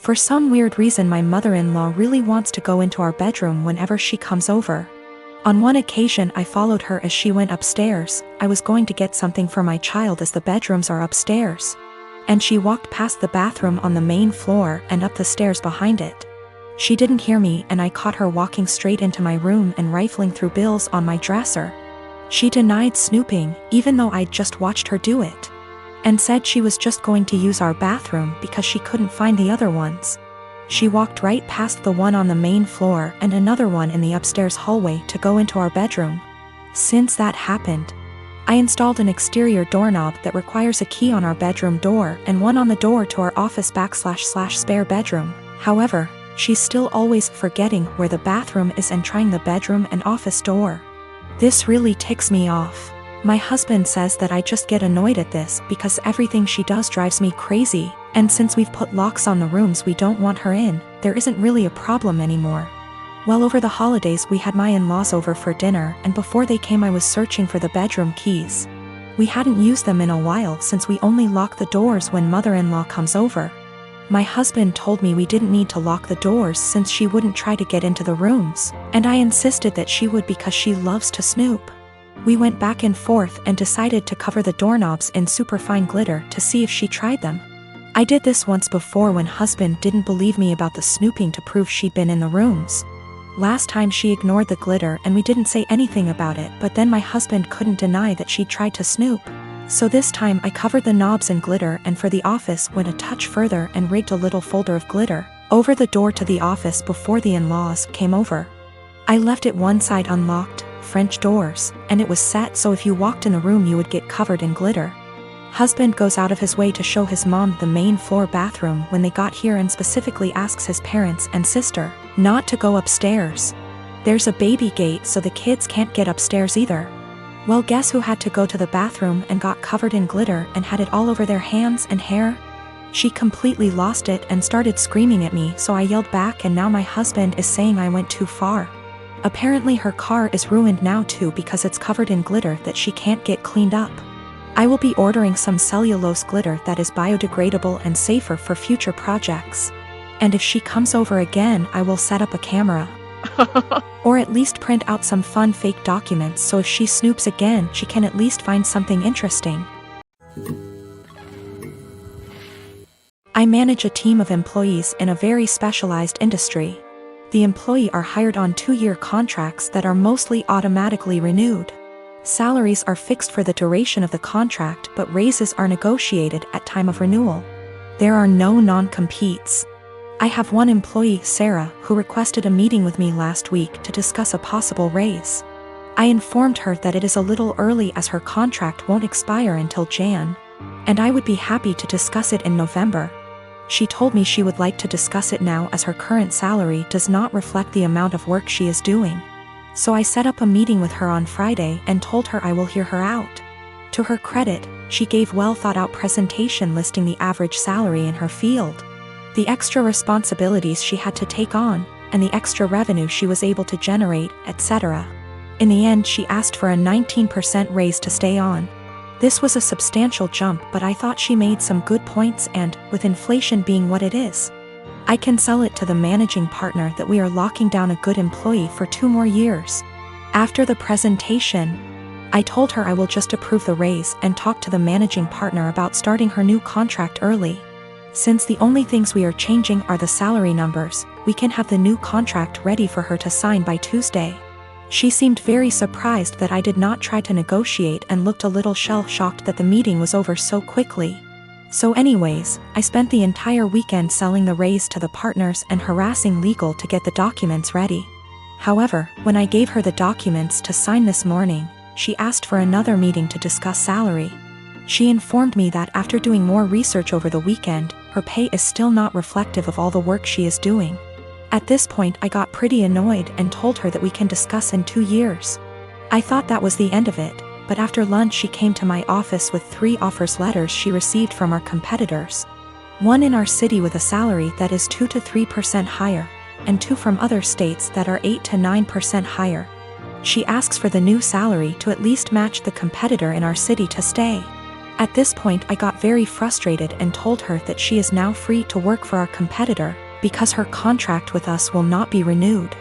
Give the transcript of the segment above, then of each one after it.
For some weird reason my mother-in-law really wants to go into our bedroom whenever she comes over. On one occasion I followed her as she went upstairs. I was going to get something for my child as the bedrooms are upstairs. And she walked past the bathroom on the main floor and up the stairs behind it. She didn't hear me and I caught her walking straight into my room and rifling through bills on my dresser. She denied snooping, even though I'd just watched her do it, and said she was just going to use our bathroom because she couldn't find the other ones. She walked right past the one on the main floor and another one in the upstairs hallway to go into our bedroom. Since that happened, I installed an exterior doorknob that requires a key on our bedroom door and one on the door to our office / spare bedroom. However, she's still always forgetting where the bathroom is and trying the bedroom and office door. This really ticks me off. My husband says that I just get annoyed at this because everything she does drives me crazy, and since we've put locks on the rooms we don't want her in, there isn't really a problem anymore. Well, over the holidays we had my in-laws over for dinner, and before they came I was searching for the bedroom keys. We hadn't used them in a while since we only lock the doors when mother-in-law comes over. My husband told me we didn't need to lock the doors since she wouldn't try to get into the rooms, and I insisted that she would because she loves to snoop. We went back and forth and decided to cover the doorknobs in superfine glitter to see if she tried them. I did this once before when husband didn't believe me about the snooping to prove she'd been in the rooms. Last time she ignored the glitter and we didn't say anything about it, but then my husband couldn't deny that she'd tried to snoop. So this time I covered the knobs in glitter and for the office went a touch further and rigged a little folder of glitter over the door to the office before the in-laws came over. I left it one side unlocked, French doors, and it was set so if you walked in the room you would get covered in glitter. Husband goes out of his way to show his mom the main floor bathroom when they got here and specifically asks his parents and sister not to go upstairs. There's a baby gate so the kids can't get upstairs either. Well, guess who had to go to the bathroom and got covered in glitter and had it all over their hands and hair? She completely lost it and started screaming at me, so I yelled back and now my husband is saying I went too far. Apparently her car is ruined now too because it's covered in glitter that she can't get cleaned up. I will be ordering some cellulose glitter that is biodegradable and safer for future projects. And if she comes over again I will set up a camera. Or at least print out some fun fake documents so if she snoops again she can at least find something interesting. I manage a team of employees in a very specialized industry. The employees are hired on 2-year contracts that are mostly automatically renewed. Salaries are fixed for the duration of the contract, but raises are negotiated at time of renewal. There are no non-competes. I have one employee, Sarah, who requested a meeting with me last week to discuss a possible raise. I informed her that it is a little early as her contract won't expire until Jan, and I would be happy to discuss it in November. She told me she would like to discuss it now as her current salary does not reflect the amount of work she is doing. So I set up a meeting with her on Friday and told her I will hear her out. To her credit, she gave well-thought-out presentation listing the average salary in her field, the extra responsibilities she had to take on, and the extra revenue she was able to generate, etc. In the end she asked for a 19% raise to stay on. This was a substantial jump, but I thought she made some good points and, with inflation being what it is, I can sell it to the managing partner that we are locking down a good employee for 2 more years. After the presentation, I told her I will just approve the raise and talk to the managing partner about starting her new contract early. Since the only things we are changing are the salary numbers, we can have the new contract ready for her to sign by Tuesday. She seemed very surprised that I did not try to negotiate and looked a little shell-shocked that the meeting was over so quickly. So anyways, I spent the entire weekend selling the raise to the partners and harassing legal to get the documents ready. However, when I gave her the documents to sign this morning, she asked for another meeting to discuss salary. She informed me that after doing more research over the weekend, her pay is still not reflective of all the work she is doing. At this point I got pretty annoyed and told her that we can discuss in 2 years. I thought that was the end of it, but after lunch she came to my office with 3 offers letters she received from our competitors. One in our city with a salary that is 2 to 3% higher, and 2 from other states that are 8 to 9% higher. She asks for the new salary to at least match the competitor in our city to stay. At this point I got very frustrated and told her that she is now free to work for our competitor, because her contract with us will not be renewed.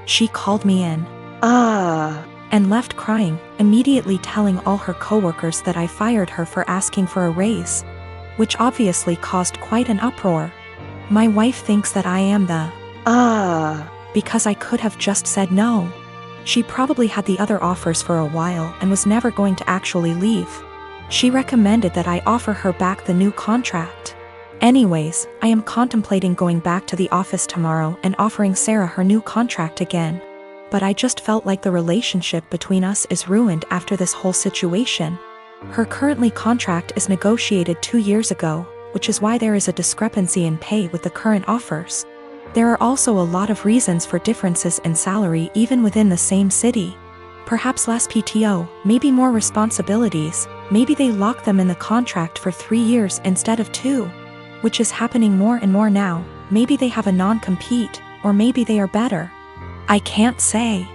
She called me in and left crying, immediately telling all her coworkers that I fired her for asking for a raise, which obviously caused quite an uproar. My wife thinks that I am the because I could have just said no. She probably had the other offers for a while and was never going to actually leave. She recommended that I offer her back the new contract. Anyways, I am contemplating going back to the office tomorrow and offering Sarah her new contract again. But I just felt like the relationship between us is ruined after this whole situation. Her currently contract is negotiated 2 years ago, which is why there is a discrepancy in pay with the current offers. There are also a lot of reasons for differences in salary even within the same city. Perhaps less PTO, maybe more responsibilities, maybe they lock them in the contract for 3 years instead of 2. Which is happening more and more now. Maybe they have a non-compete, or maybe they are better. I can't say.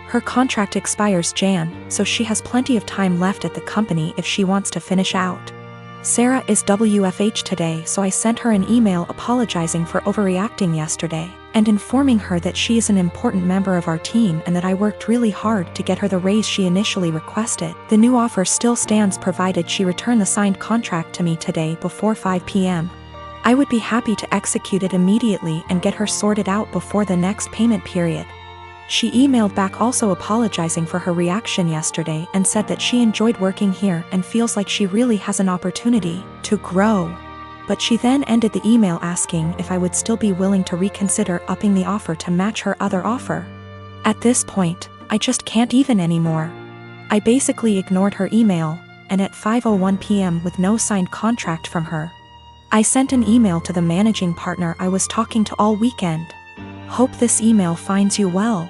Her contract expires Jan, so she has plenty of time left at the company if she wants to finish out. Sarah is WFH today, so I sent her an email apologizing for overreacting yesterday, and informing her that she is an important member of our team and that I worked really hard to get her the raise she initially requested. The new offer still stands provided she return the signed contract to me today before 5 p.m. I would be happy to execute it immediately and get her sorted out before the next payment period. She emailed back also apologizing for her reaction yesterday and said that she enjoyed working here and feels like she really has an opportunity to grow. But she then ended the email asking if I would still be willing to reconsider upping the offer to match her other offer. At this point, I just can't even anymore. I basically ignored her email, and at 5:01 p.m. with no signed contract from her, I sent an email to the managing partner I was talking to all weekend. Hope this email finds you well.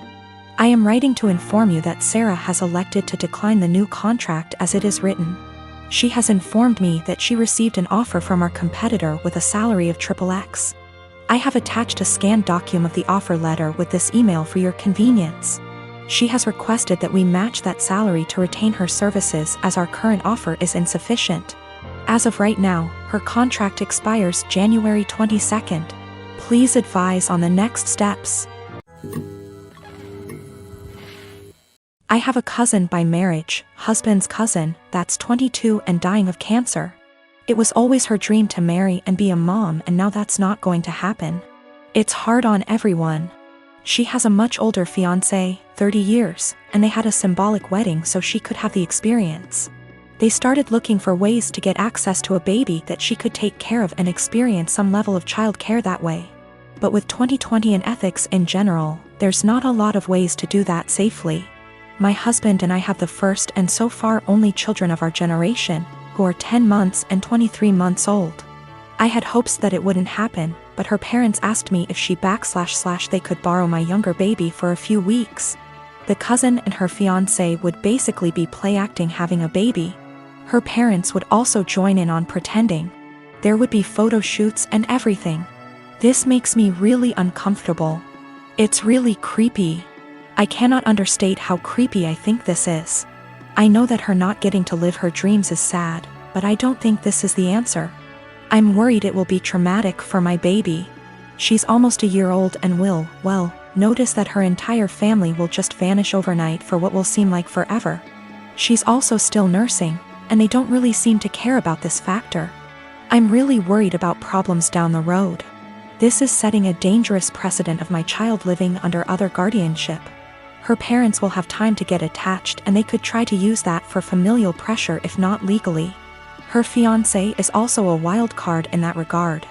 I am writing to inform you that Sarah has elected to decline the new contract as it is written. She has informed me that she received an offer from our competitor with a salary of XXX. I have attached a scanned document of the offer letter with this email for your convenience. She has requested that we match that salary to retain her services as our current offer is insufficient. As of right now, her contract expires January 22nd. Please advise on the next steps. I have a cousin by marriage, husband's cousin, that's 22 and dying of cancer. It was always her dream to marry and be a mom, and now that's not going to happen. It's hard on everyone. She has a much older fiancé, 30 years, and they had a symbolic wedding so she could have the experience. They started looking for ways to get access to a baby that she could take care of and experience some level of child care that way. But with 2020 and ethics in general, there's not a lot of ways to do that safely. My husband and I have the first and so far only children of our generation, who are 10 months and 23 months old. I had hopes that it wouldn't happen, but her parents asked me if she / they could borrow my younger baby for a few weeks. The cousin and her fiancé would basically be play acting having a baby. Her parents would also join in on pretending. There would be photo shoots and everything. This makes me really uncomfortable. It's really creepy. I cannot understate how creepy I think this is. I know that her not getting to live her dreams is sad, but I don't think this is the answer. I'm worried it will be traumatic for my baby. She's almost a year old and will, well, notice that her entire family will just vanish overnight for what will seem like forever. She's also still nursing, and they don't really seem to care about this factor. I'm really worried about problems down the road. This is setting a dangerous precedent of my child living under other guardianship. Her parents will have time to get attached, and they could try to use that for familial pressure if not legally. Her fiancé is also a wild card in that regard.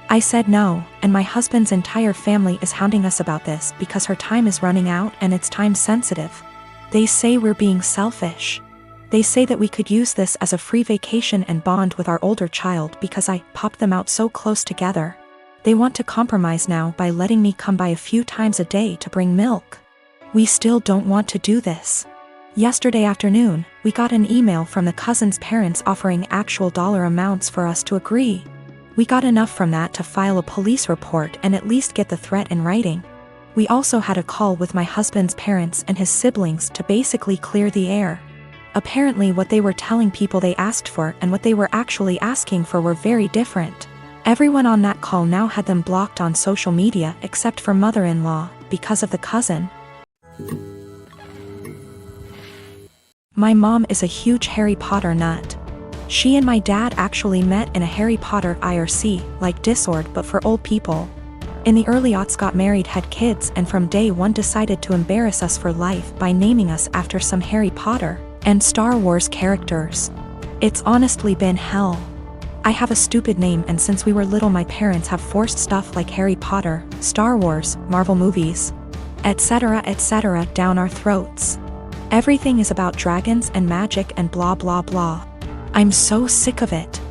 I said no, and my husband's entire family is hounding us about this because her time is running out and it's time sensitive. They say we're being selfish. They say that we could use this as a free vacation and bond with our older child because I popped them out so close together. They want to compromise now by letting me come by a few times a day to bring milk. We still don't want to do this. Yesterday afternoon, we got an email from the cousin's parents offering actual dollar amounts for us to agree. We got enough from that to file a police report and at least get the threat in writing. We also had a call with my husband's parents and his siblings to basically clear the air. Apparently what they were telling people they asked for and what they were actually asking for were very different. Everyone on that call now had them blocked on social media except for mother-in-law, because of the cousin. My mom is a huge Harry Potter nut. She and my dad actually met in a Harry Potter IRC, like Discord but for old people. In the early aughts got married, had kids, and from day one decided to embarrass us for life by naming us after some Harry Potter and Star Wars characters. It's honestly been hell. I have a stupid name, and since we were little my parents have forced stuff like Harry Potter, Star Wars, Marvel movies, etc. down our throats. Everything is about dragons and magic and blah blah blah. I'm so sick of it.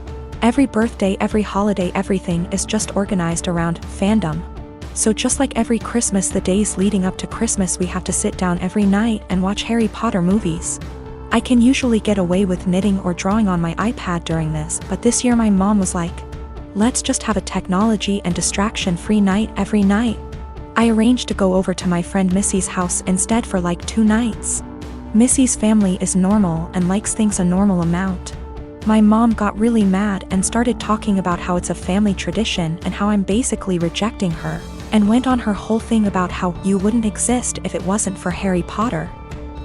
Every birthday, every holiday, everything is just organized around fandom. So just like every Christmas, the days leading up to Christmas we have to sit down every night and watch Harry Potter movies. I can usually get away with knitting or drawing on my iPad during this, but this year my mom was like, let's just have a technology and distraction-free night every night. I arranged to go over to my friend Missy's house instead for like 2 nights. Missy's family is normal and likes things a normal amount. My mom got really mad and started talking about how it's a family tradition and how I'm basically rejecting her, and went on her whole thing about how you wouldn't exist if it wasn't for Harry Potter.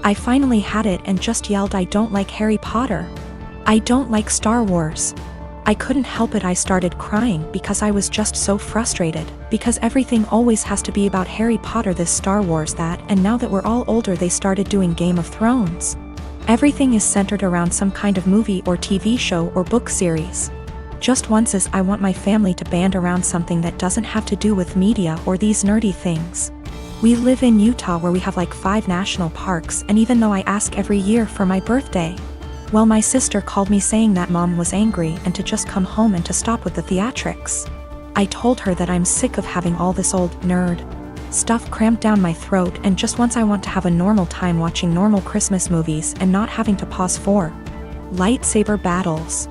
I finally had it and just yelled, I don't like Harry Potter. I don't like Star Wars. I couldn't help it. I started crying because I was just so frustrated, because everything always has to be about Harry Potter, this, Star Wars, that, and now that we're all older they started doing Game of Thrones. Everything is centered around some kind of movie or TV show or book series. Just once is I want my family to band around something that doesn't have to do with media or these nerdy things. We live in Utah where we have like 5 national parks, and even though I ask every year for my birthday, well, my sister called me saying that mom was angry and to just come home and to stop with the theatrics. I told her that I'm sick of having all this old nerd stuff cramped down my throat, and just once I want to have a normal time watching normal Christmas movies and not having to pause for lightsaber battles.